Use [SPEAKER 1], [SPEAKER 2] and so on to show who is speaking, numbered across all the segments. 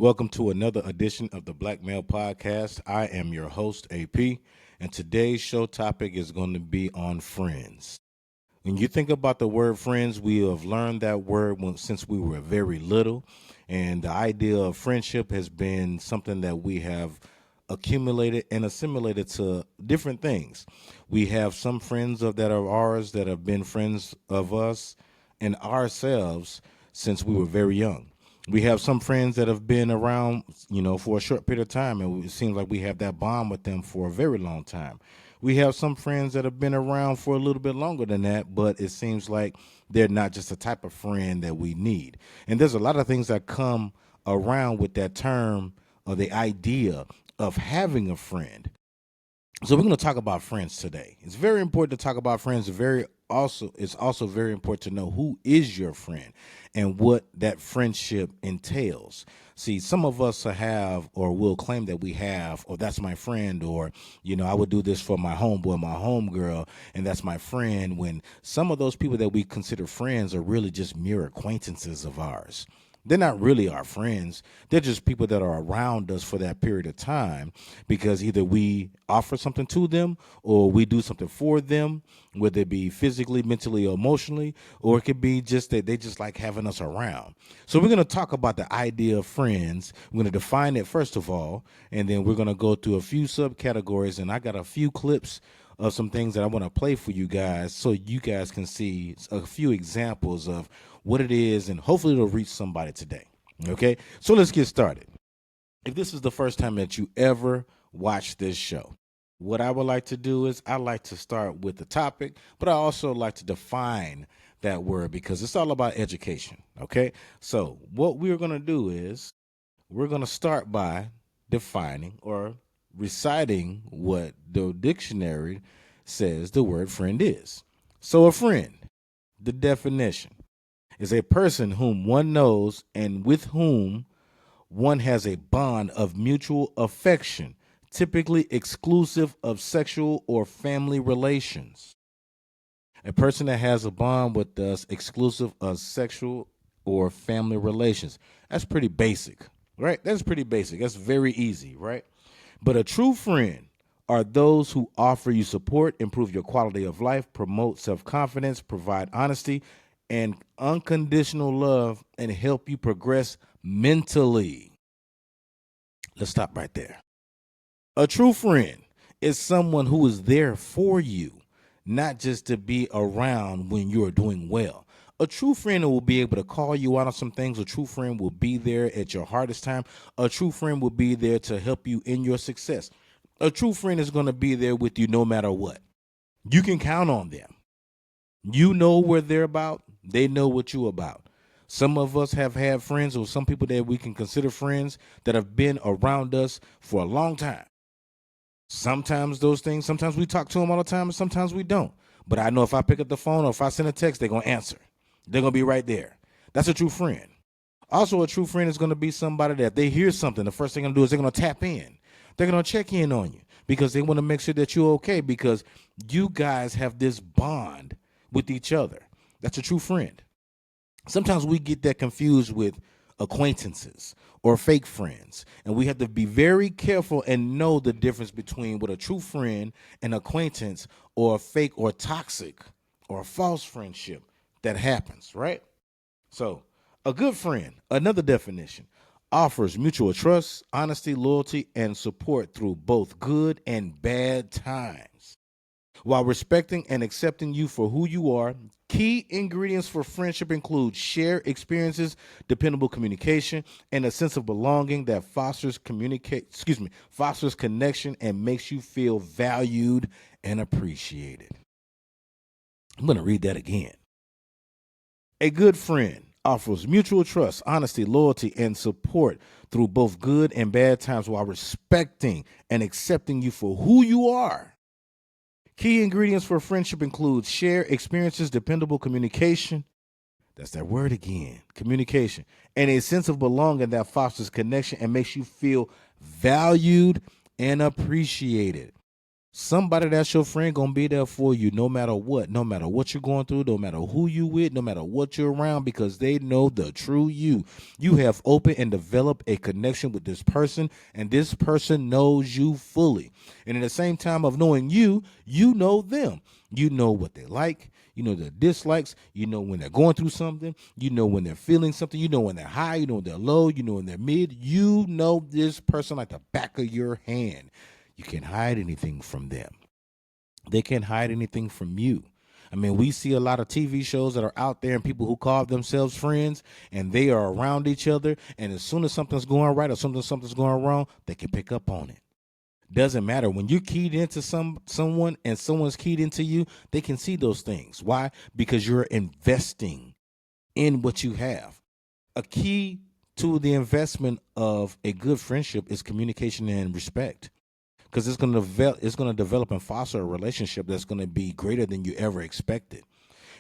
[SPEAKER 1] Welcome to another edition of the Black Male Podcast. I am your host, AP, and today's show topic is going to be on friends. When you think about the word friends, we have learned that word since we were very little, and the idea of friendship has been something that we have accumulated and assimilated to different things. We have some friends that are ours that have been friends of us and ourselves since we were very young. We have some friends that have been around, for a short period of time, and it seems like we have that bond with them for a very long time. We have some friends that have been around for a little bit longer than that, but it seems like they're not just the type of friend that we need. And there's a lot of things that come around with that term or the idea of having a friend. So we're going to talk about friends today. It's very important to talk about friends. It's also very important to know who is your friend and what that friendship entails. See, some of us have or will claim that we have, or that's my friend, or I would do this for my homeboy, my homegirl, and that's my friend. When some of those people that we consider friends are really just mere acquaintances of ours. They're not really our friends. They're just people that are around us for that period of time because either we offer something to them or we do something for them, whether it be physically, mentally, or emotionally, or it could be just that they just like having us around. So we're going to talk about the idea of friends. We're going to define it first of all, and then we're going to go through a few subcategories, and I got a few clips of some things that I want to play for you guys so you guys can see a few examples of what it is, and hopefully it'll reach somebody today. Okay, so let's get started. If this is the first time that you ever watch this show, what I would like to do is I like to start with the topic, but I also like to define that word because it's all about education. Okay, so what we're going to do is we're going to start by defining or reciting what the dictionary says the word friend is. So a friend, the definition, is a person whom one knows and with whom one has a bond of mutual affection, typically exclusive of sexual or family relations. A person that has a bond with us exclusive of sexual or family relations. That's pretty basic, right? That's pretty basic. That's very easy, right? But a true friend are those who offer you support, improve your quality of life, promote self-confidence, provide honesty and unconditional love, and help you progress mentally. Let's stop right there. A true friend is someone who is there for you, not just to be around when you're doing well. A true friend will be able to call you out on some things. A true friend will be there at your hardest time. A true friend will be there to help you in your success. A true friend is going to be there with you no matter what. You can count on them. You know where they're about. They know what you're about. Some of us have had friends or some people that we can consider friends that have been around us for a long time. Sometimes we talk to them all the time and sometimes we don't. But I know if I pick up the phone or if I send a text, they're going to answer. They're going to be right there. That's a true friend. Also, a true friend is going to be somebody that if they hear something, the first thing they're going to do is they're going to tap in. They're going to check in on you because they want to make sure that you're okay because you guys have this bond with each other. That's a true friend. Sometimes we get that confused with acquaintances or fake friends, and we have to be very careful and know the difference between what a true friend, an acquaintance, or a fake or toxic or a false friendship that happens, right? So, a good friend, another definition, offers mutual trust, honesty, loyalty, and support through both good and bad times. While respecting and accepting you for who you are, key ingredients for friendship include shared experiences, dependable communication, and a sense of belonging that fosters connection and makes you feel valued and appreciated. I'm going to read that again. A good friend offers mutual trust, honesty, loyalty, and support through both good and bad times while respecting and accepting you for who you are. Key ingredients for friendship include shared experiences, dependable communication. That's that word again, communication. And a sense of belonging that fosters connection and makes you feel valued and appreciated. Somebody that's your friend gonna be there for you no matter what you're going through, no matter who you with, no matter what you're around, because they know the true you. You have opened and developed a connection with this person, and this person knows you fully. And at the same time of knowing you, you know them. You know what they like, you know their dislikes, you know when they're going through something, you know when they're feeling something, you know when they're high, you know when they're low, you know when they're mid. You know this person like the back of your hand. You can't hide anything from them. They can't hide anything from you. I mean, we see a lot of TV shows that are out there and people who call themselves friends and they are around each other. And as soon as something's going right or something's going wrong, they can pick up on it. Doesn't matter when you're keyed into someone and someone's keyed into you, they can see those things. Why? Because you're investing in what you have. A key to the investment of a good friendship is communication and respect, because it's going to develop and foster a relationship that's going to be greater than you ever expected.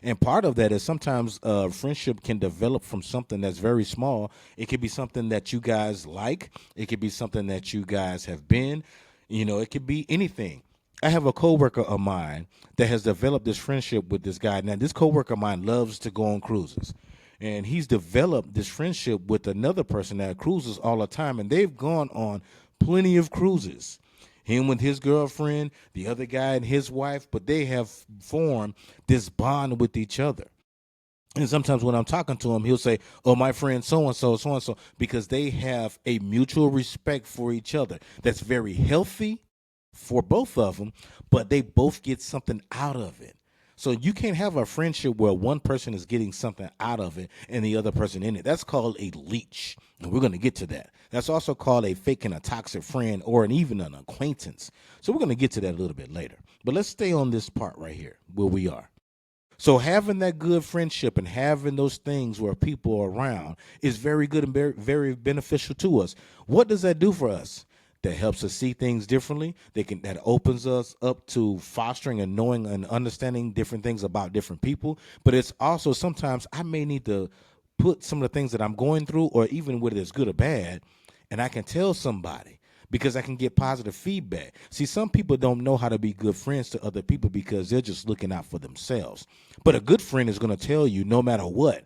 [SPEAKER 1] And part of that is sometimes friendship can develop from something that's very small. It could be something that you guys like. It could be something that you guys have been. You know, it could be anything. I have a coworker of mine that has developed this friendship with this guy. Now, this coworker of mine loves to go on cruises. And he's developed this friendship with another person that cruises all the time. And they've gone on plenty of cruises, him with his girlfriend, the other guy and his wife, but they have formed this bond with each other. And sometimes when I'm talking to him, he'll say, "Oh, my friend so and so," because they have a mutual respect for each other that's very healthy for both of them, but they both get something out of it. So you can't have a friendship where one person is getting something out of it and the other person in it. That's called a leech. And we're going to get to that. That's also called a fake and a toxic friend, or even an acquaintance. So we're going to get to that a little bit later. But let's stay on this part right here where we are. So having that good friendship and having those things where people are around is very good and very, very beneficial to us. What does that do for us? That helps us see things differently. That opens us up to fostering and knowing and understanding different things about different people. But it's also sometimes I may need to put some of the things that I'm going through, or even whether it's good or bad, and I can tell somebody because I can get positive feedback. See, some people don't know how to be good friends to other people because they're just looking out for themselves. But a good friend is going to tell you no matter what,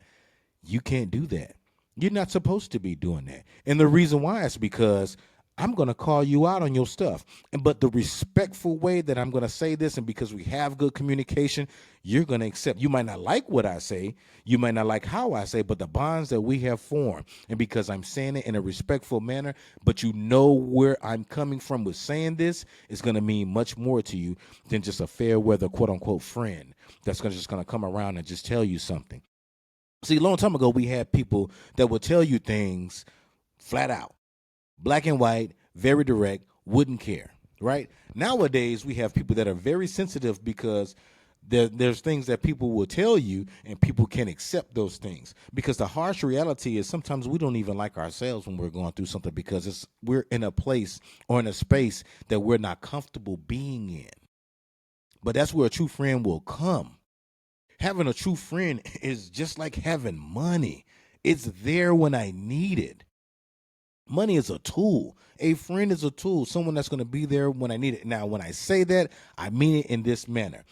[SPEAKER 1] you can't do that. You're not supposed to be doing that. And the reason why is because I'm going to call you out on your stuff. But the respectful way that I'm going to say this, and because we have good communication, you're going to accept. You might not like what I say. You might not like how I say, but the bonds that we have formed, and because I'm saying it in a respectful manner, but you know where I'm coming from with saying this, is going to mean much more to you than just a fair weather, quote unquote, friend that's just going to come around and just tell you something. See, a long time ago, we had people that would tell you things flat out, black and white, very direct, wouldn't care, right? Nowadays, we have people that are very sensitive because there's things that people will tell you and people can accept those things. Because the harsh reality is sometimes we don't even like ourselves when we're going through something because we're in a place or in a space that we're not comfortable being in. But that's where a true friend will come. Having a true friend is just like having money. It's there when I need it. Money is a tool. A friend is a tool, someone that's going to be there when I need it. Now, when I say that, I mean it in this manner.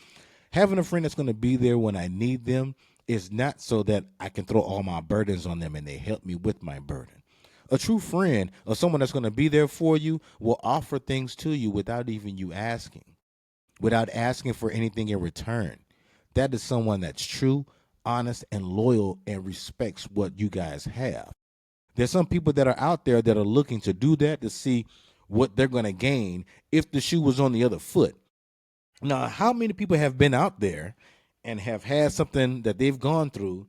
[SPEAKER 1] Having a friend that's going to be there when I need them is not so that I can throw all my burdens on them and they help me with my burden. A true friend, or someone that's going to be there for you, will offer things to you without even you asking, without asking for anything in return. That is someone that's true, honest, and loyal and respects what you guys have. There's some people that are out there that are looking to do that to see what they're going to gain if the shoe was on the other foot. Now, how many people have been out there and have had something that they've gone through,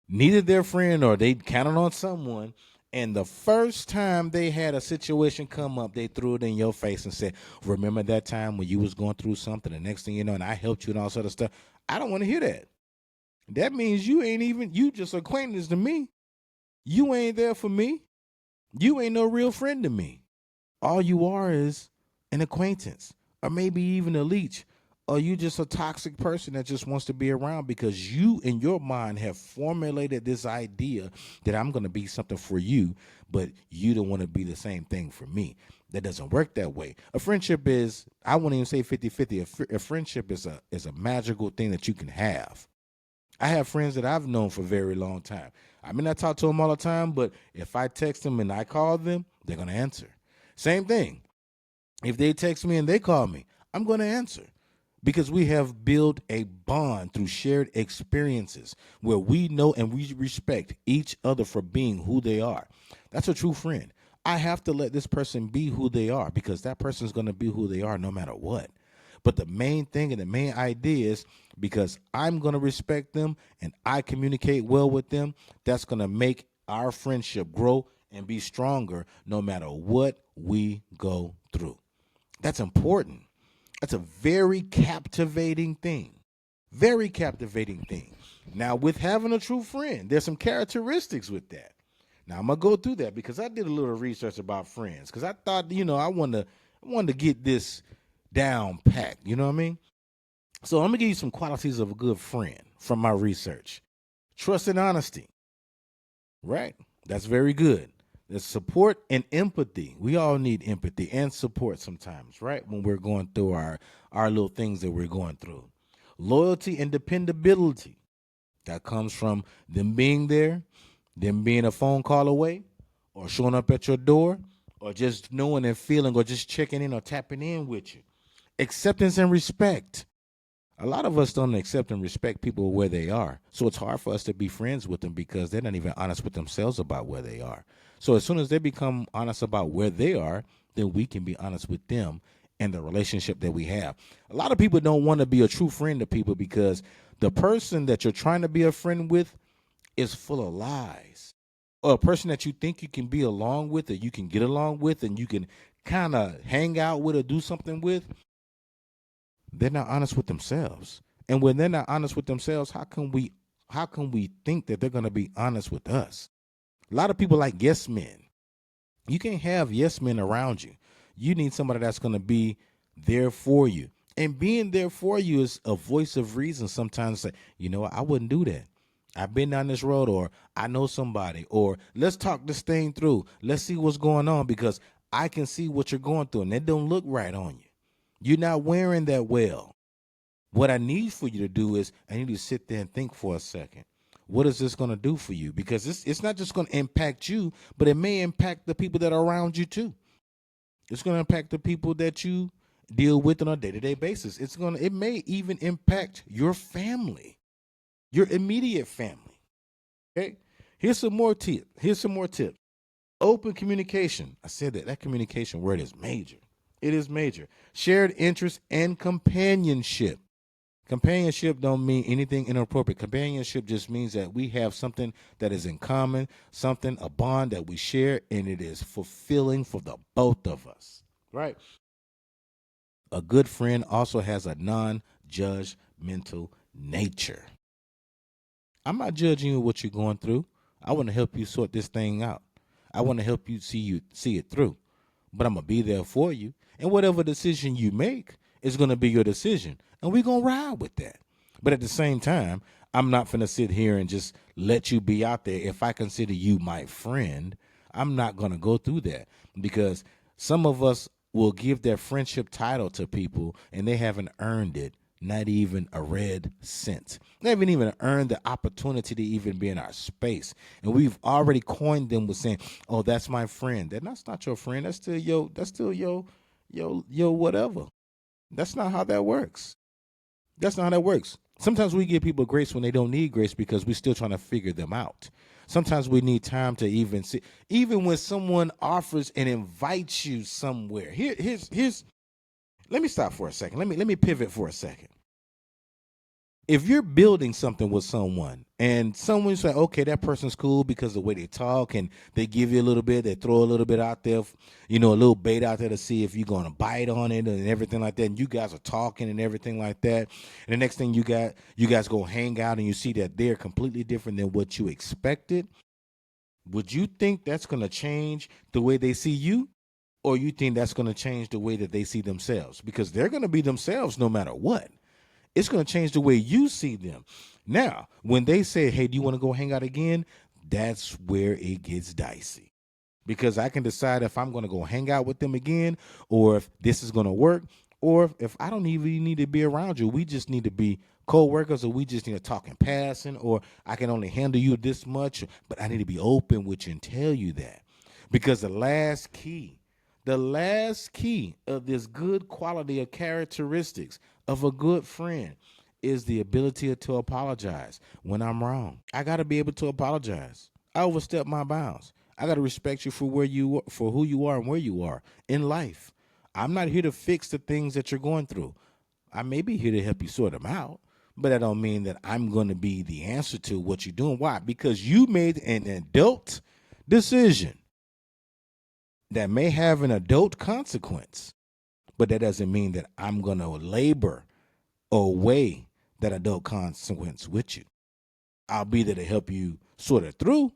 [SPEAKER 1] needed their friend or they counted on someone, and the first time they had a situation come up, they threw it in your face and said, "Remember that time when you was going through something? The next thing you know, and I helped you and all sort of stuff." I don't want to hear that. That means you just acquaintance to me. You ain't there for me. You ain't no real friend to me. All you are is an acquaintance, or maybe even a leech. Or you just a toxic person that just wants to be around because you in your mind have formulated this idea that I'm going to be something for you, but you don't want to be the same thing for me. That doesn't work that way. A friendship is, I wouldn't even say 50-50. A friendship is a magical thing that you can have. I have friends that I've known for a very long time. I may not talk to them all the time, but if I text them and I call them, they're going to answer. Same thing. If they text me and they call me, I'm going to answer because we have built a bond through shared experiences where we know and we respect each other for being who they are. That's a true friend. I have to let this person be who they are because that person is going to be who they are no matter what. But the main thing and the main idea is because I'm going to respect them and I communicate well with them, that's going to make our friendship grow and be stronger no matter what we go through. That's important. That's a very captivating thing. Very captivating thing. Now, with having a true friend, there's some characteristics with that. Now, I'm going to go through that because I did a little research about friends because I thought, I wanted to get this down packed. You know what I mean? So I'm going to give you some qualities of a good friend from my research. Trust and honesty. Right? That's very good. There's support and empathy. We all need empathy and support sometimes, right? When we're going through our little things that we're going through. Loyalty and dependability. That comes from them being there, them being a phone call away, or showing up at your door, or just knowing and feeling, or just checking in or tapping in with you. Acceptance and respect. A lot of us don't accept and respect people where they are. So it's hard for us to be friends with them because they're not even honest with themselves about where they are. So as soon as they become honest about where they are, then we can be honest with them and the relationship that we have. A lot of people don't want to be a true friend to people because the person that you're trying to be a friend with is full of lies. Or a person that you think you can be along with or you can get along with and you can kind of hang out with or do something with, they're not honest with themselves. And when they're not honest with themselves, how can we think that they're going to be honest with us? A lot of people like yes men. You can't have yes men around you. You need somebody that's going to be there for you. And being there for you is a voice of reason. Sometimes say, I wouldn't do that. I've been down this road, or I know somebody, or let's talk this thing through. Let's see what's going on because I can see what you're going through and it don't look right on you. You're not wearing that well. What I need for you to do is I need you to sit there and think for a second. What is this going to do for you? Because it's not just going to impact you, but it may impact the people that are around you too. It's going to impact the people that you deal with on a day-to-day basis. It may even impact your family, your immediate family. Okay? Here's some more tips. Open communication. I said that communication word is major. It is major. Shared interest and companionship. Companionship don't mean anything inappropriate. Companionship just means that we have something that is in common, a bond that we share, and it is fulfilling for the both of us. Right? A good friend also has a non-judgmental nature. I'm not judging you what you're going through. I want to help you sort this thing out. I want to help you see it through. But I'm going to be there for you. And whatever decision you make is going to be your decision. And we're going to ride with that. But at the same time, I'm not going to sit here and just let you be out there. If I consider you my friend, I'm not going to go through that because some of us will give their friendship title to people and they haven't earned it. Not even a red cent. They haven't even earned the opportunity to even be in our space. And we've already coined them with saying, oh, that's my friend. That's not your friend. That's still your whatever. That's not how that works. Sometimes we give people grace when they don't need grace because we're still trying to figure them out. Sometimes we need time to even see. Even when someone offers and invites you somewhere. Here's let me stop for a second. Let me pivot for a second. If you're building something with someone and someone's like, okay, that person's cool because the way they talk and they give you a little bit, they throw a little bit out there, a little bait out there to see if you're going to bite on it and everything like that. And you guys are talking and everything like that. And the next thing you guys go hang out and you see that they're completely different than what you expected. Would you think that's going to change the way they see you? Or you think that's going to change the way that they see themselves? Because they're going to be themselves no matter what. It's going to change the way you see them. Now, when they say, hey, do you want to go hang out again? That's where it gets dicey. Because I can decide if I'm going to go hang out with them again, or if this is going to work, or if I don't even need to be around you. We just need to be co-workers, or we just need to talk in passing, or I can only handle you this much, but I need to be open with you and tell you that. Because the last key of this good quality of characteristics of a good friend is the ability to apologize when I'm wrong. I got to be able to apologize. I overstepped my bounds. I got to respect you for for who you are and where you are in life. I'm not here to fix the things that you're going through. I may be here to help you sort them out, but that don't mean that I'm going to be the answer to what you're doing. Why? Because you made an adult decision that may have an adult consequence, but that doesn't mean that I'm going to labor or weigh that adult consequence with you. I'll be there to help you sort it through.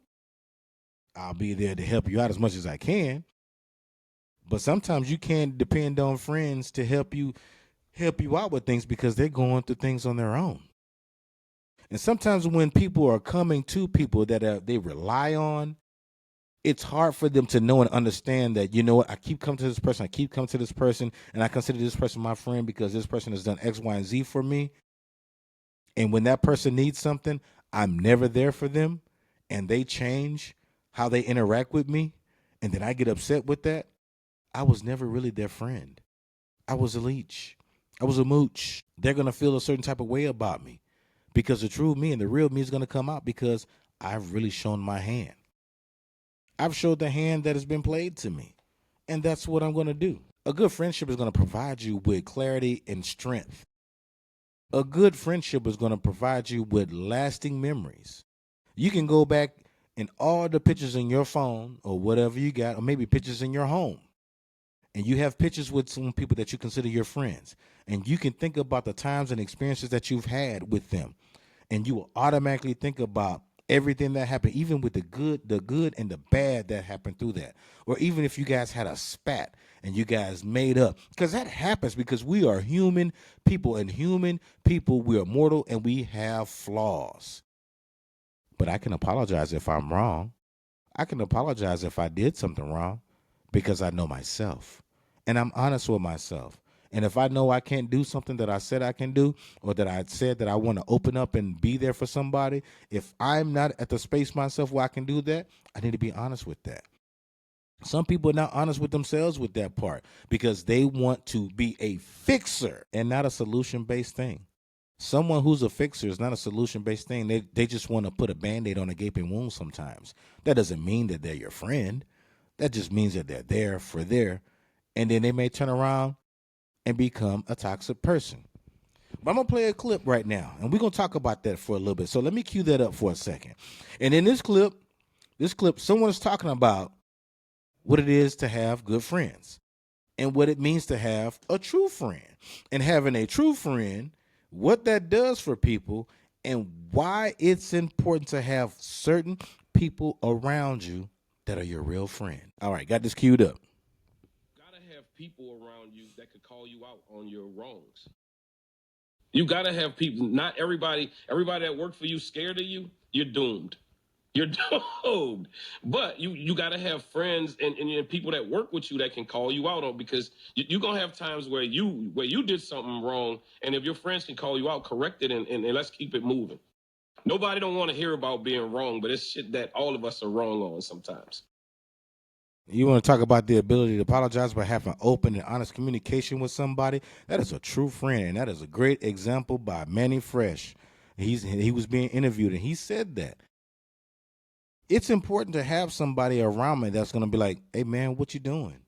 [SPEAKER 1] I'll be there to help you out as much as I can. But sometimes you can't depend on friends to help you out with things because they're going through things on their own. And sometimes when people are coming to people that they rely on, it's hard for them to know and understand that, you know what, I keep coming to this person, and I consider this person my friend because this person has done X, Y, and Z for me. And when that person needs something, I'm never there for them, and they change how they interact with me, and then I get upset with that. I was never really their friend. I was a leech. I was a mooch. They're going to feel a certain type of way about me because the true me and the real me is going to come out because I've really shown my hand. I've showed the hand that has been played to me, and that's what I'm going to do. A good friendship is going to provide you with clarity and strength. A good friendship is going to provide you with lasting memories. You can go back in all the pictures in your phone or whatever you got, or maybe pictures in your home, and you have pictures with some people that you consider your friends, and you can think about the times and experiences that you've had with them, and you will automatically think about everything that happened, even with the good and the bad that happened through that. Or even if you guys had a spat and you guys made up, because that happens because we are human people, and human people, we are mortal and we have flaws. But I can apologize if I'm wrong. I can apologize if I did something wrong because I know myself and I'm honest with myself. And if I know I can't do something that I said I can do, or that I said that I want to open up and be there for somebody, if I'm not at the space myself where I can do that, I need to be honest with that. Some people are not honest with themselves with that part because they want to be a fixer and not a solution-based thing. Someone who's a fixer is not a solution-based thing. They just want to put a Band-Aid on a gaping wound sometimes. That doesn't mean that they're your friend. That just means that they're there for there. And then they may turn around and become a toxic person. But I'm going to play a clip right now, and we're going to talk about that for a little bit. So let me cue that up for a second. And in this clip, someone is talking about what it is to have good friends and what it means to have a true friend. And having a true friend, what that does for people, and why it's important to have certain people around you that are your real friend. All right, got this queued up.
[SPEAKER 2] Gotta have people around you that could call you out on your wrongs. You gotta have people. Not everybody that worked for you scared of you. You're doomed. You're doomed. But you gotta have friends and people that work with you that can call you out on, because you're gonna have times where you did something wrong, and if your friends can call you out, correct it, and let's keep it moving. Nobody don't want to hear about being wrong, but it's shit that all of us are wrong on sometimes.
[SPEAKER 1] You want to talk about the ability to apologize by having open and honest communication with somebody? That is a true friend, and that is a great example by Manny Fresh. He was being interviewed, and he said that it's important to have somebody around me that's going to be like, hey, man, what you doing?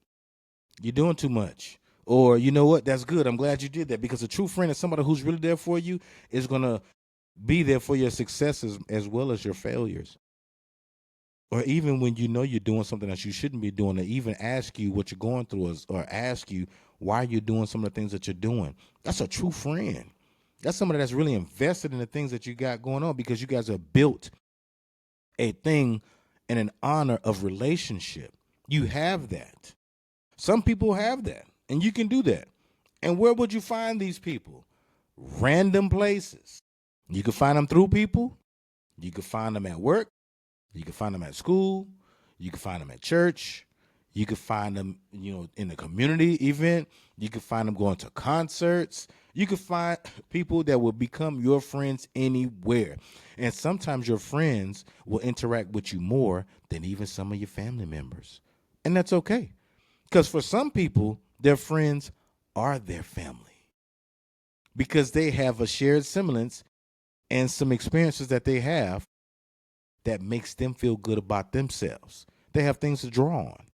[SPEAKER 1] You're doing too much. Or, you know what, that's good. I'm glad you did that, because a true friend is somebody who's really there for you, is going to be there for your successes as well as your failures. Or even when you know you're doing something that you shouldn't be doing, to even ask you what you're going through, or ask you why you're doing some of the things that you're doing. That's a true friend. That's somebody that's really invested in the things that you got going on, because you guys have built a thing and an honor of relationship. You have that. Some people have that, and you can do that. And where would you find these people? random places. You can find them through people. You can find them at work. You can find them at school. You can find them at church. You can find them, in the community event. You can find them going to concerts. You can find people that will become your friends anywhere. And sometimes your friends will interact with you more than even some of your family members. And that's okay. Because for some people, their friends are their family because they have a shared semblance and some experiences that they have that makes them feel good about themselves. They have things to draw on.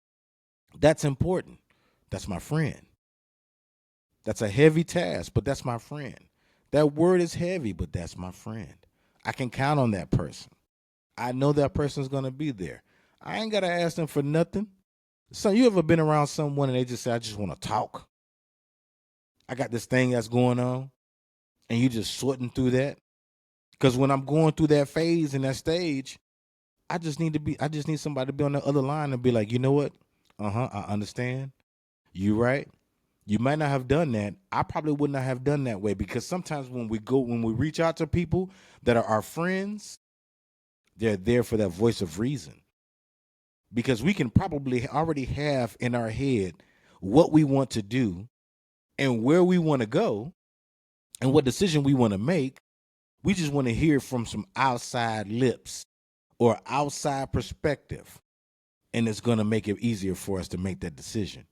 [SPEAKER 1] That's important. That's my friend. That's a heavy task, but that's my friend. That word is heavy, but that's my friend. I can count on that person. I know that person's going to be there. I ain't got to ask them for nothing. So you ever been around someone and they just say, I just want to talk? I got this thing that's going on, and you just sorting through that? Because when I'm going through that phase and that stage, I just need somebody to be on the other line and be like, you know what? I understand. You right. You might not have done that. I probably would not have done that way because sometimes when we reach out to people that are our friends, they're there for that voice of reason. Because we can probably already have in our head what we want to do and where we want to go and what decision we want to make. We just want to hear from some outside lips or outside perspective. And it's going to make it easier for us to make that decision.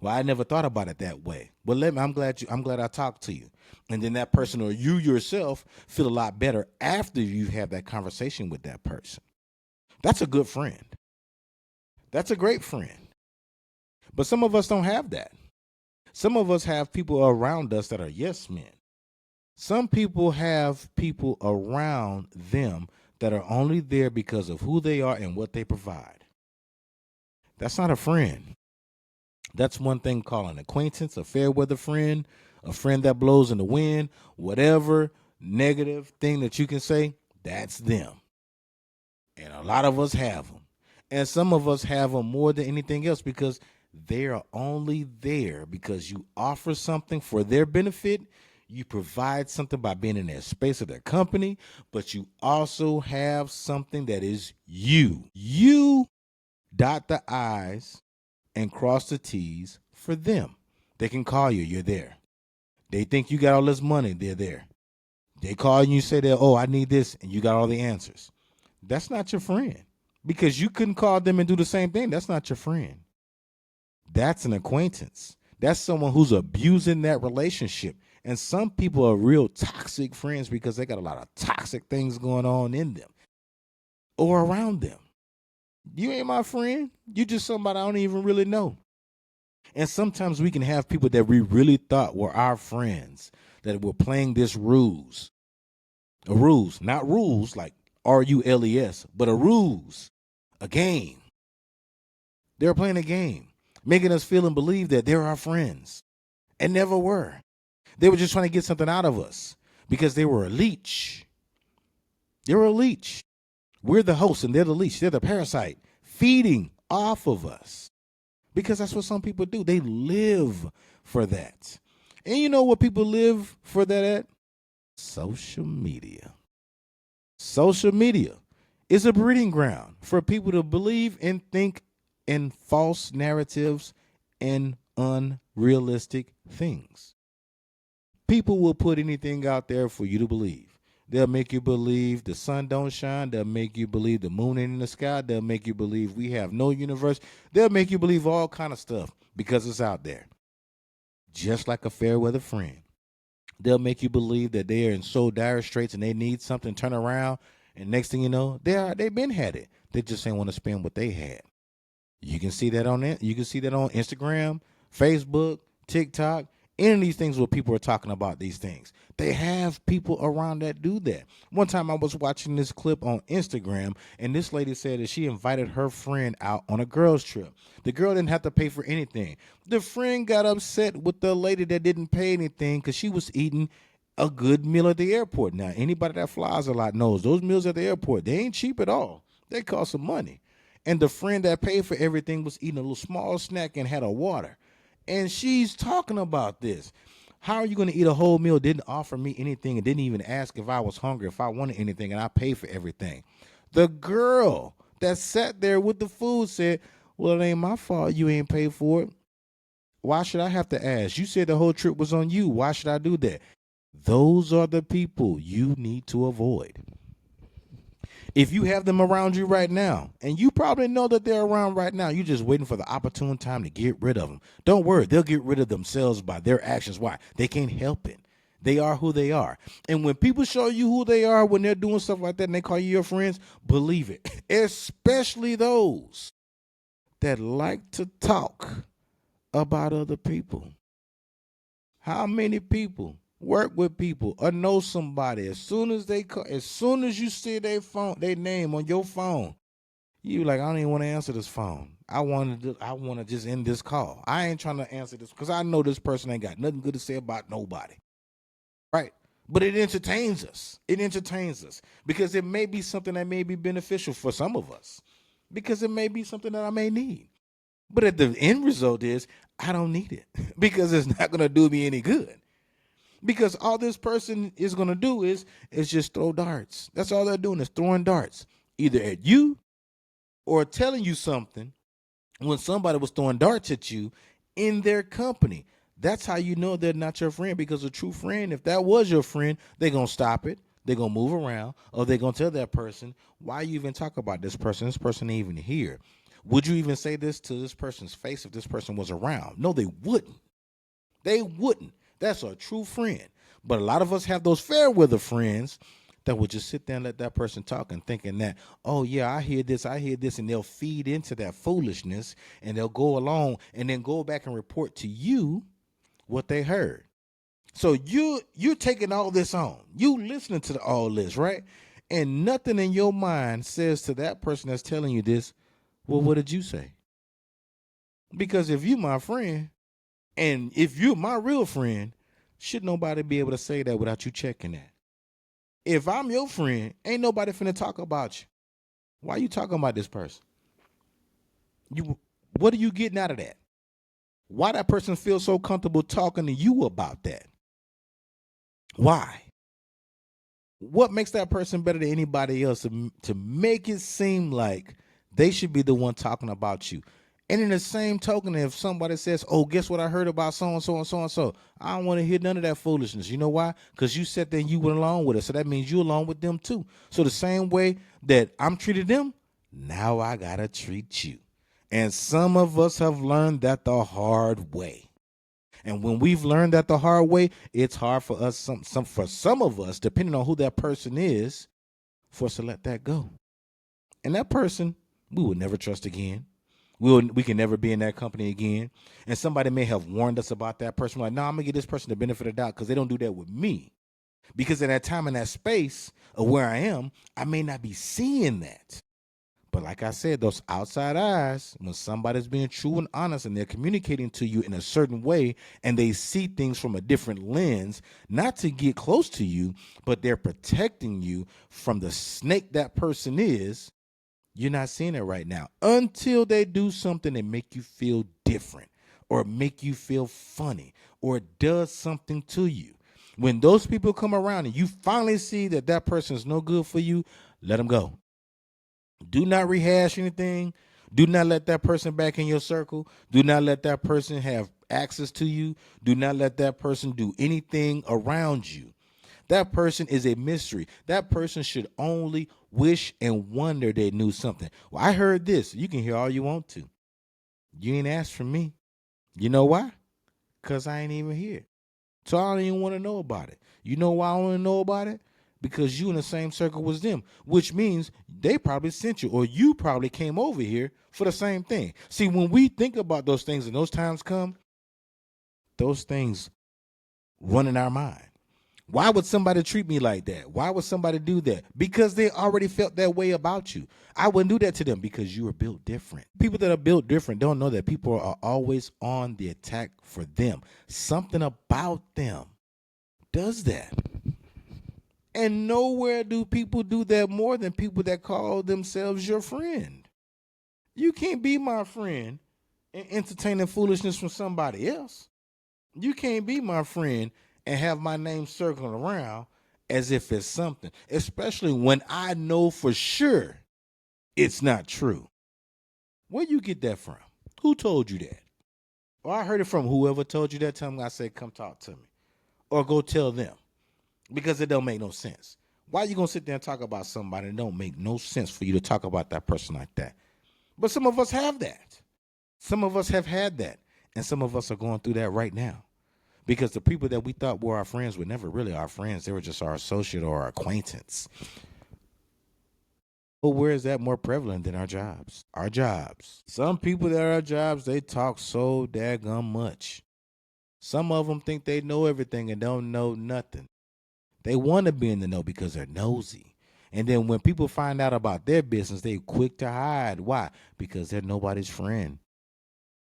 [SPEAKER 1] Well, I never thought about it that way. But I'm glad I talked to you. And then that person or you yourself feel a lot better after you have that conversation with that person. That's a good friend. That's a great friend. But some of us don't have that. Some of us have people around us that are yes men. Some people have people around them that are only there because of who they are and what they provide. That's not a friend. That's one thing called an acquaintance, a fair weather friend, a friend that blows in the wind, whatever negative thing that you can say, that's them. And a lot of us have them. And some of us have them more than anything else because they are only there because you offer something for their benefit. You provide something by being in their space of their company, but you also have something that is you. You dot the I's and cross the T's for them. They can call you, you're there. They think you got all this money, they're there. They call you, say that, I need this, and you got all the answers. That's not your friend because you couldn't call them and do the same thing. That's not your friend. That's an acquaintance. That's someone who's abusing that relationship. And some people are real toxic friends because they got a lot of toxic things going on in them or around them. You ain't my friend. You just somebody I don't even really know. And sometimes we can have people that we really thought were our friends that were playing this ruse. A ruse, not rules like RULES, but a ruse, a game. They're playing a game, making us feel and believe that they're our friends and never were. They were just trying to get something out of us because they were a leech. They were a leech. We're the host and they're the leech. They're the parasite feeding off of us because that's what some people do. They live for that. And you know what people live for that at? Social media. Social media is a breeding ground for people to believe and think in false narratives and unrealistic things. People will put anything out there for you to believe. They'll make you believe the sun don't shine. They'll make you believe the moon ain't in the sky. They'll make you believe we have no universe. They'll make you believe all kind of stuff because it's out there. Just like a fair weather friend. They'll make you believe that they are in so dire straits and they need something, turn around, and next thing you know, they've been had it. They just ain't want to spend what they had. You can see that on it. You can see that on Instagram, Facebook, TikTok, any of these things where people are talking about these things. They have people around that do that. One time I was watching this clip on Instagram, and this lady said that she invited her friend out on a girls' trip. The girl didn't have to pay for anything. The friend got upset with the lady that didn't pay anything because she was eating a good meal at the airport. Now, anybody that flies a lot knows those meals at the airport, they ain't cheap at all. They cost some money. And the friend that paid for everything was eating a little small snack and had a water. And she's talking about this. How are you going to eat a whole meal, didn't offer me anything, and didn't even ask if I was hungry, if I wanted anything, and I paid for everything? The girl that sat there with the food said, well, it ain't my fault you ain't paid for it. Why should I have to ask? You said the whole trip was on you. Why should I do that? Those are the people you need to avoid. If you have them around you right now, and you probably know that they're around right now, you're just waiting for the opportune time to get rid of them. Don't worry, they'll get rid of themselves by their actions. Why? They can't help it. They are who they are. And when people show you who they are when they're doing stuff like that and they call you your friends, believe it. Especially those that like to talk about other people. How many people work with people or know somebody as soon as you see their name on your phone, you like, I don't even want to answer this phone. I want to just end this call. I ain't trying to answer this because I know this person ain't got nothing good to say about nobody. Right? But it entertains us. It entertains us because it may be something that may be beneficial for some of us because it may be something that I may need. But at the end result is I don't need it because it's not going to do me any good. Because all this person is going to do is just throw darts. That's all they're doing is throwing darts, either at you or telling you something when somebody was throwing darts at you in their company. That's how you know they're not your friend, because a true friend, if that was your friend, they're going to stop it. They're going to move around, or they're going to tell that person, why you even talk about this person? This person ain't even here. Would you even say this to this person's face if this person was around? No, they wouldn't. They wouldn't. That's a true friend. But a lot of us have those fair weather friends that would just sit there and let that person talk and thinking that, oh, yeah, I hear this, and they'll feed into that foolishness and they'll go along and then go back and report to you what they heard. So you're taking all this on. You listening to all this, right? And nothing in your mind says to that person that's telling you this, well, what did you say? Because if you my friend, and if you're my real friend, should nobody be able to say that without you checking that? If I'm your friend, ain't nobody finna talk about you. Why you talking about this person? What are you getting out of that? Why that person feels so comfortable talking to you about that? Why? What makes that person better than anybody else to make it seem like they should be the one talking about you? And in the same token, if somebody says, oh, guess what I heard about so-and-so and so-and-so, I don't want to hear none of that foolishness. You know why? Because you sat there and you went along with it. So that means you along with them too. So the same way that I'm treated them, now I got to treat you. And some of us have learned that the hard way. And when we've learned that the hard way, it's hard for us, for some of us, depending on who that person is, for us to let that go. And that person, we will never trust again. We can never be in that company again. And somebody may have warned us about that person. We're like, no, I'm going to give this person the benefit of the doubt because they don't do that with me. Because at that time, in that space of where I am, I may not be seeing that. But like I said, those outside eyes, when somebody's being true and honest and they're communicating to you in a certain way and they see things from a different lens, not to get close to you, but they're protecting you from the snake that person is, you're not seeing it right now until they do something that make you feel different or make you feel funny or does something to you. When those people come around and you finally see that that person is no good for you, let them go. Do not rehash anything. Do not let that person back in your circle. Do not let that person have access to you. Do not let that person do anything around you. That person is a mystery. That person should only wish and wonder they knew something. Well, I heard this. You can hear all you want to. You ain't asked for me. You know why? Because I ain't even here. So I don't even want to know about it. You know why I want to know about it? Because you in the same circle as them, which means they probably sent you or you probably came over here for the same thing. See, when we think about those things and those times come, those things run in our mind. Why would somebody treat me like that? Why would somebody do that? Because they already felt that way about you. I wouldn't do that to them because you are built different. People that are built different don't know that people are always on the attack for them. Something about them does that. And nowhere do people do that more than people that call themselves your friend. You can't be my friend and entertaining foolishness from somebody else. You can't be my friend and have my name circling around as if it's something, especially when I know for sure it's not true. Where you get that from? Who told you that? Or I heard it from whoever told you that. Tell them I said, come talk to me. Or go tell them. Because it don't make no sense. Why you gonna sit there and talk about somebody that don't make no sense for you to talk about that person like that? But some of us have that. Some of us have had that. And some of us are going through that right now. Because the people that we thought were our friends were never really our friends. They were just our associate or our acquaintance. But where is that more prevalent than our jobs? Our jobs. Some people that are our jobs, they talk so daggum much. Some of them think they know everything and don't know nothing. They want to be in the know because they're nosy. And then when people find out about their business, they quick to hide. Why? Because they're nobody's friend.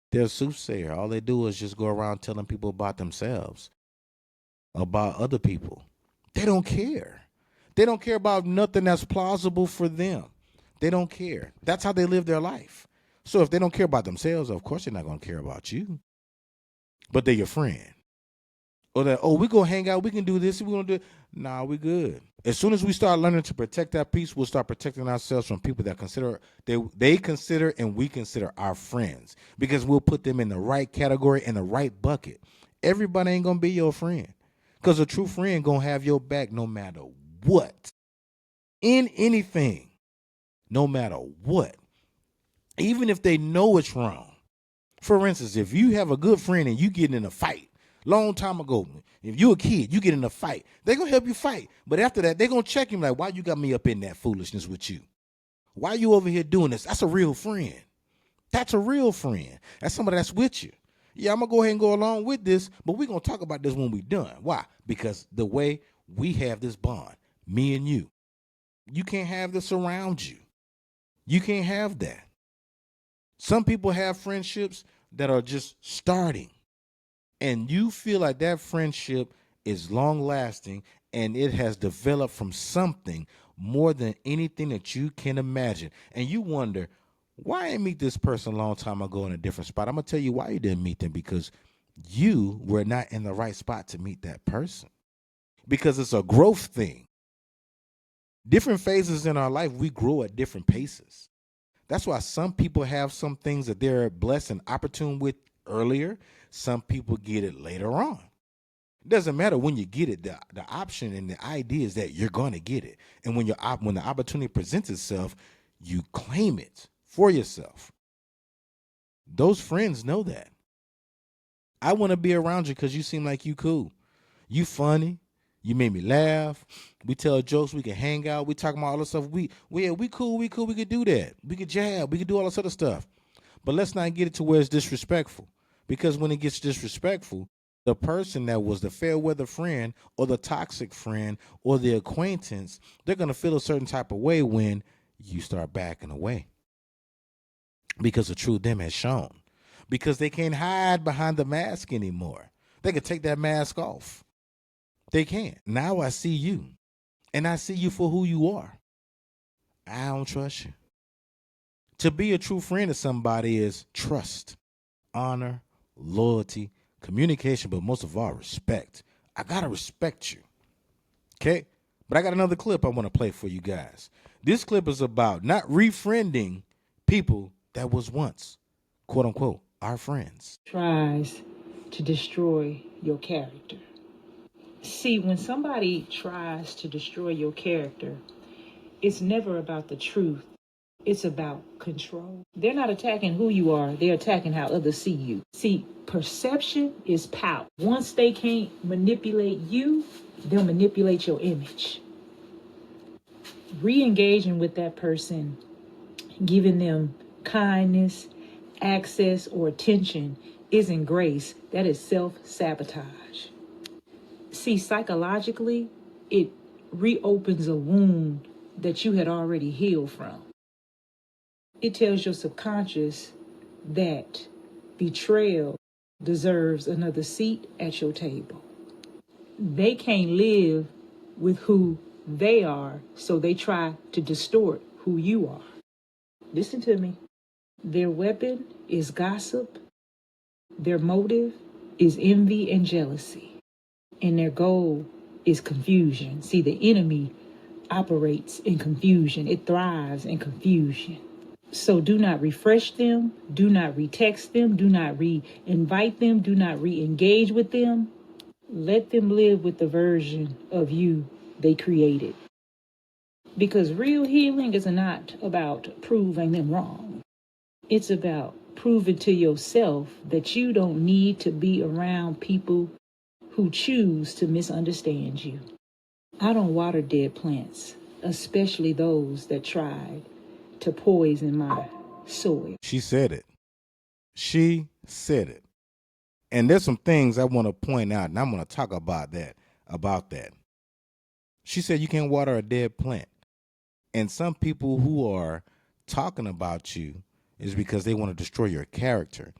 [SPEAKER 1] They're a soothsayer. All they do is just go around telling people about themselves, about other people. They don't care. They don't care about nothing that's plausible for them. They don't care. That's how they live their life. So if they don't care about themselves, of course they're not going to care about you. But they're your friend. Or that, oh, we gonna hang out, we can do this, we gonna do it. Nah, we good. As soon as we start learning to protect that peace, we'll start protecting ourselves from people that consider they consider and we consider our friends. Because we'll put them in the right category, in the right bucket. Everybody ain't gonna be your friend. Because a true friend gonna have your back no matter what. In anything. No matter what. Even if they know it's wrong. For instance, if you have a good friend and you get in a fight, long time ago, if you a kid, you get in a fight, they going to help you fight. But after that, they going to check him like, why you got me up in that foolishness with you? Why you over here doing this? That's a real friend. That's a real friend. That's somebody that's with you. Yeah, I'm going to go ahead and go along with this, but we're going to talk about this when we're done. Why? Because the way we have this bond, me and you can't have this around you. You can't have that. Some people have friendships that are just starting, and you feel like that friendship is long lasting and it has developed from something more than anything that you can imagine. And you wonder, why I didn't meet this person a long time ago in a different spot? I'm going to tell you why you didn't meet them, because you were not in the right spot to meet that person. Because it's a growth thing. Different phases in our life, we grow at different paces. That's why some people have some things that they're blessed and opportune with earlier. Some people get it later on. It doesn't matter when you get it. The option and the idea is that you're going to get it. And when the opportunity presents itself, you claim it for yourself. Those friends know that. I want to be around you because you seem like you cool. You funny. You made me laugh. We tell jokes. We can hang out. We talk about all the stuff. We cool. We cool. We could do that. We could jab. We could do all this other stuff. But let's not get it to where it's disrespectful. Because when it gets disrespectful, the person that was the fair weather friend or the toxic friend or the acquaintance, they're going to feel a certain type of way when you start backing away. Because the true them has shown. Because they can't hide behind the mask anymore. They can take that mask off. They can't. Now I see you. And I see you for who you are. I don't trust you. To be a true friend to somebody is trust, honor, loyalty, communication, but most of all, respect. I got to respect you. Okay? But I got another clip I want to play for you guys. This clip is about not refriending people that was once, quote unquote, our friends.
[SPEAKER 3] Tries to destroy your character. See, when somebody tries to destroy your character, it's never about the truth. It's about control. They're not attacking who you are. They're attacking how others see you. See, perception is power. Once they can't manipulate you, they'll manipulate your image. Re-engaging with that person, giving them kindness, access, or attention isn't grace. That is self-sabotage. See, psychologically, it reopens a wound that you had already healed from. It tells your subconscious that betrayal deserves another seat at your table. They can't live with who they are, so they try to distort who you are. Listen to me. Their weapon is gossip. Their motive is envy and jealousy, and their goal is confusion. See, the enemy operates in confusion, it thrives in confusion. So do not refresh them, do not retext them, do not re invite them, do not re engage with them. Let them live with the version of you they created. Because real healing is not about proving them wrong, it's about proving to yourself that you don't need to be around people who choose to misunderstand you. I don't water dead plants, especially those that tried to poison my soil.
[SPEAKER 1] She said it. She said it. And there's some things I want to point out, and I'm going to talk about that. She said you can't water a dead plant. And some people who are talking about you is because they want to destroy your character.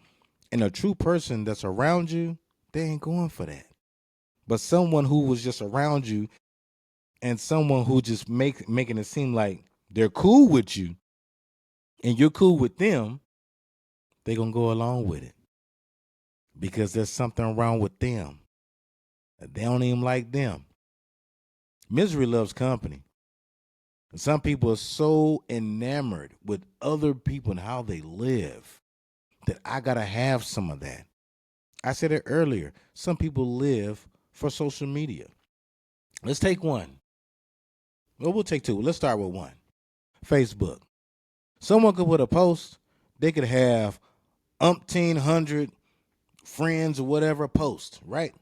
[SPEAKER 1] And a true person that's around you, they ain't going for that. But someone who was just around you and someone who just making it seem like they're cool with you and you're cool with them, they going to go along with it. Because there's something wrong with them. They don't even like them. Misery loves company. Some people are so enamored with other people and how they live that I got to have some of that. I said it earlier. Some people live for social media. Let's take one. Well, we'll take two. Let's start with one. Facebook. Someone could put a post. They could have umpteen hundred friends or whatever post, right?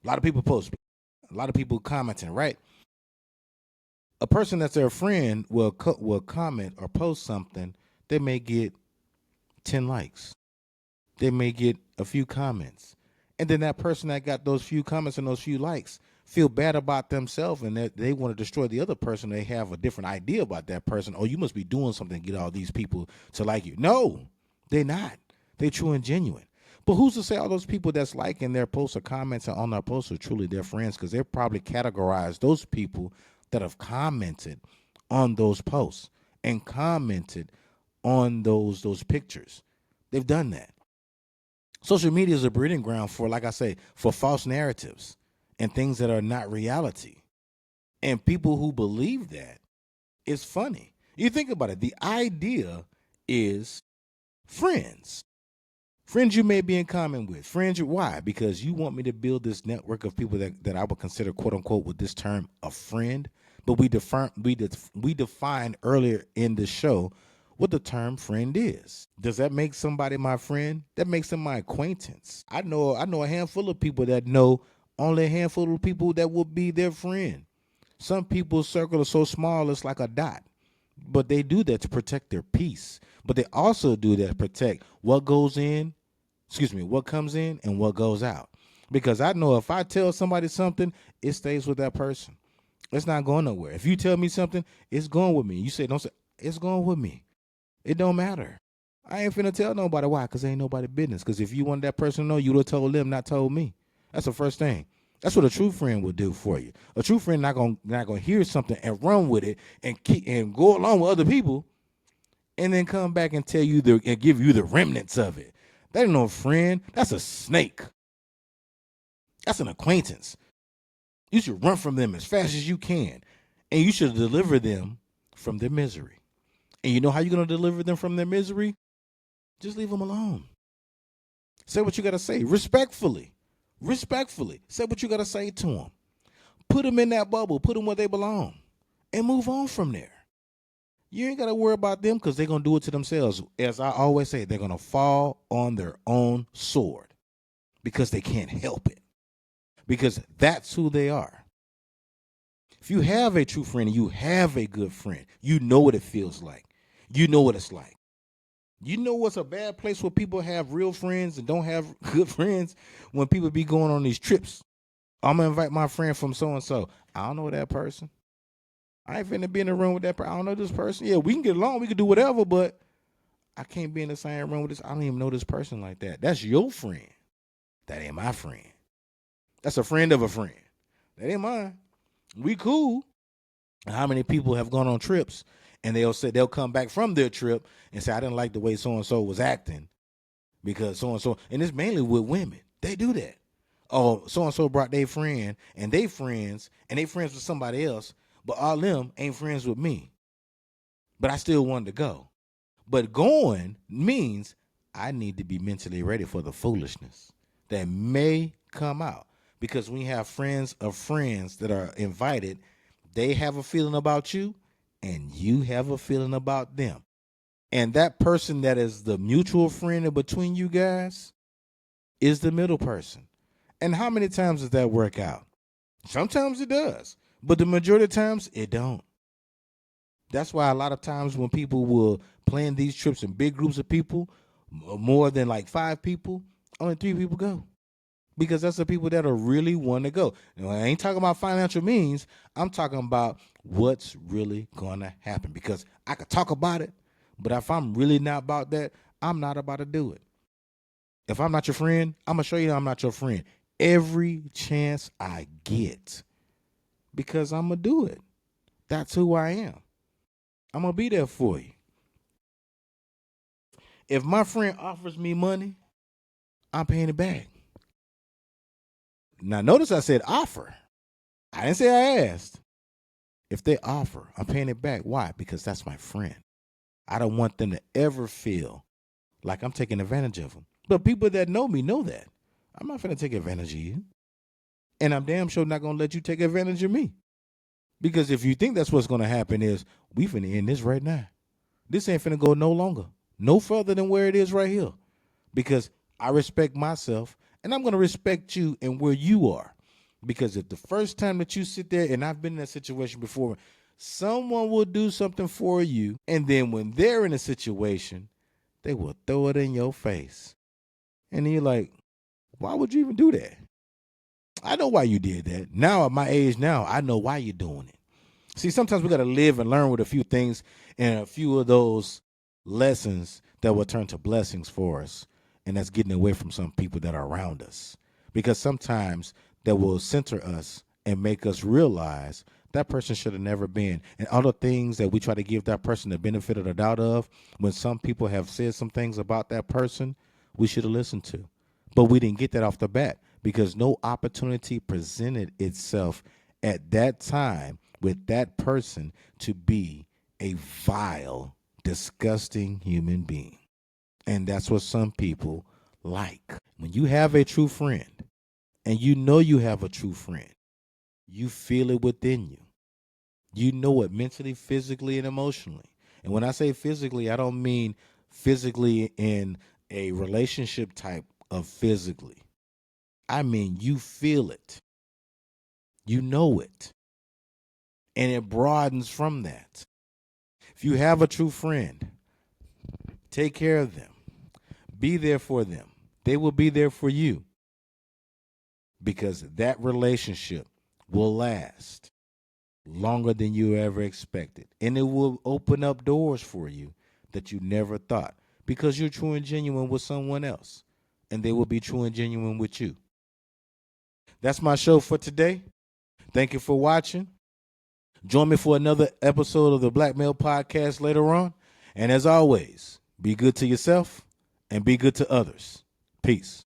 [SPEAKER 1] A lot of people post. A lot of people commenting, right? A person that's their friend will comment or post something. They may get 10 likes. They may get a few comments. And then that person that got those few comments and those few likes feel bad about themselves and that they want to destroy the other person. They have a different idea about that person. Oh, you must be doing something to get all these people to like you. No, they're not. They're true and genuine. But who's to say all those people that's liking their posts or comments on their posts are truly their friends? Because they're probably categorized those people that have commented on those posts and commented on those pictures. They've done that. Social media is a breeding ground for, like I say, for false narratives and things that are not reality. And people who believe that, it's funny. You think about it. The idea is friends. Friends you may be in common with. Friends, why? Because you want me to build this network of people that I would consider, quote unquote, with this term, a friend. But we defined earlier in the show what the term friend is. Does that make somebody my friend? That makes them my acquaintance. I know a handful of people that know only a handful of people that will be their friend. Some people's circle is so small it's like a dot. But they do that to protect their peace. But they also do that to protect what comes in and what goes out. Because I know if I tell somebody something, it stays with that person. It's not going nowhere. If you tell me something, it's going with me. You say, don't say, it's going with me. It don't matter. I ain't finna tell nobody why, because ain't nobody business. Because if you want that person to know, you would have told them, not told me. That's the first thing. That's what a true friend will do for you. A true friend not gonna hear something and run with it and go along with other people, and then come back and tell you and give you the remnants of it. That ain't no friend. That's a snake. That's an acquaintance. You should run from them as fast as you can, and you should deliver them from their misery. And you know how you're gonna deliver them from their misery? Just leave them alone. Say what you gotta say respectfully. Respectfully, say what you got to say to them. Put them in that bubble. Put them where they belong. And move on from there. You ain't got to worry about them because they're going to do it to themselves. As I always say, they're going to fall on their own sword because they can't help it. Because that's who they are. If you have a true friend and you have a good friend, you know what it feels like. You know what it's like. You know what's a bad place where people have real friends and don't have good friends? When people be going on these trips. I'm going to invite my friend from so-and-so. I don't know that person. I ain't finna be in the room with that person. I don't know this person. Yeah, we can get along. We can do whatever, but I can't be in the same room with this. I don't even know this person like that. That's your friend. That ain't my friend. That's a friend of a friend. That ain't mine. We cool. How many people have gone on trips and they'll come back from their trip and say, I didn't like the way so-and-so was acting because so-and-so, and it's mainly with women. They do that. Oh, so and so brought their friend and they friends with somebody else, but all them ain't friends with me. But I still wanted to go. But going means I need to be mentally ready for the foolishness that may come out. Because when you have friends of friends that are invited, they have a feeling about you and you have a feeling about them. And that person that is the mutual friend in between you guys is the middle person. And how many times does that work out? Sometimes it does, but the majority of times it don't. That's why a lot of times when people will plan these trips in big groups of people, more than like 5 people, only 3 people go. Because that's the people that are really want to go. Now, I ain't talking about financial means. I'm talking about what's really going to happen. Because I could talk about it, but if I'm really not about that, I'm not about to do it. If I'm not your friend, I'm going to show you that I'm not your friend every chance I get. Because I'm going to do it. That's who I am. I'm going to be there for you. If my friend offers me money, I'm paying it back. Now, notice I said offer. I didn't say I asked. If they offer, I'm paying it back. Why? Because that's my friend. I don't want them to ever feel like I'm taking advantage of them. But people that know me know that. I'm not going to take advantage of you. And I'm damn sure not going to let you take advantage of me. Because if you think that's what's going to happen is we finna end this right now. This ain't finna go no longer. No further than where it is right here. Because I respect myself and I'm going to respect you and where you are. Because if the first time that you sit there, and I've been in that situation before, someone will do something for you, and then when they're in a situation, they will throw it in your face. And then you're like, why would you even do that? I know why you did that. Now at my age now, I know why you're doing it. See, sometimes we got to live and learn with a few things, and a few of those lessons that will turn to blessings for us. And that's getting away from some people that are around us. Because sometimes that will center us and make us realize that person should have never been. And other things that we try to give that person the benefit of the doubt of, when some people have said some things about that person, we should have listened to. But we didn't get that off the bat because no opportunity presented itself at that time with that person to be a vile, disgusting human being. And that's what some people like. When you have a true friend, and you know you have a true friend, you feel it within you. You know it mentally, physically, and emotionally. And when I say physically, I don't mean physically in a relationship type of physically. I mean you feel it. You know it. And it broadens from that. If you have a true friend, take care of them. Be there for them. They will be there for you because that relationship will last longer than you ever expected. And it will open up doors for you that you never thought because you're true and genuine with someone else. And they will be true and genuine with you. That's my show for today. Thank you for watching. Join me for another episode of the Black Male Podcast later on. And as always, be good to yourself and be good to others. Peace.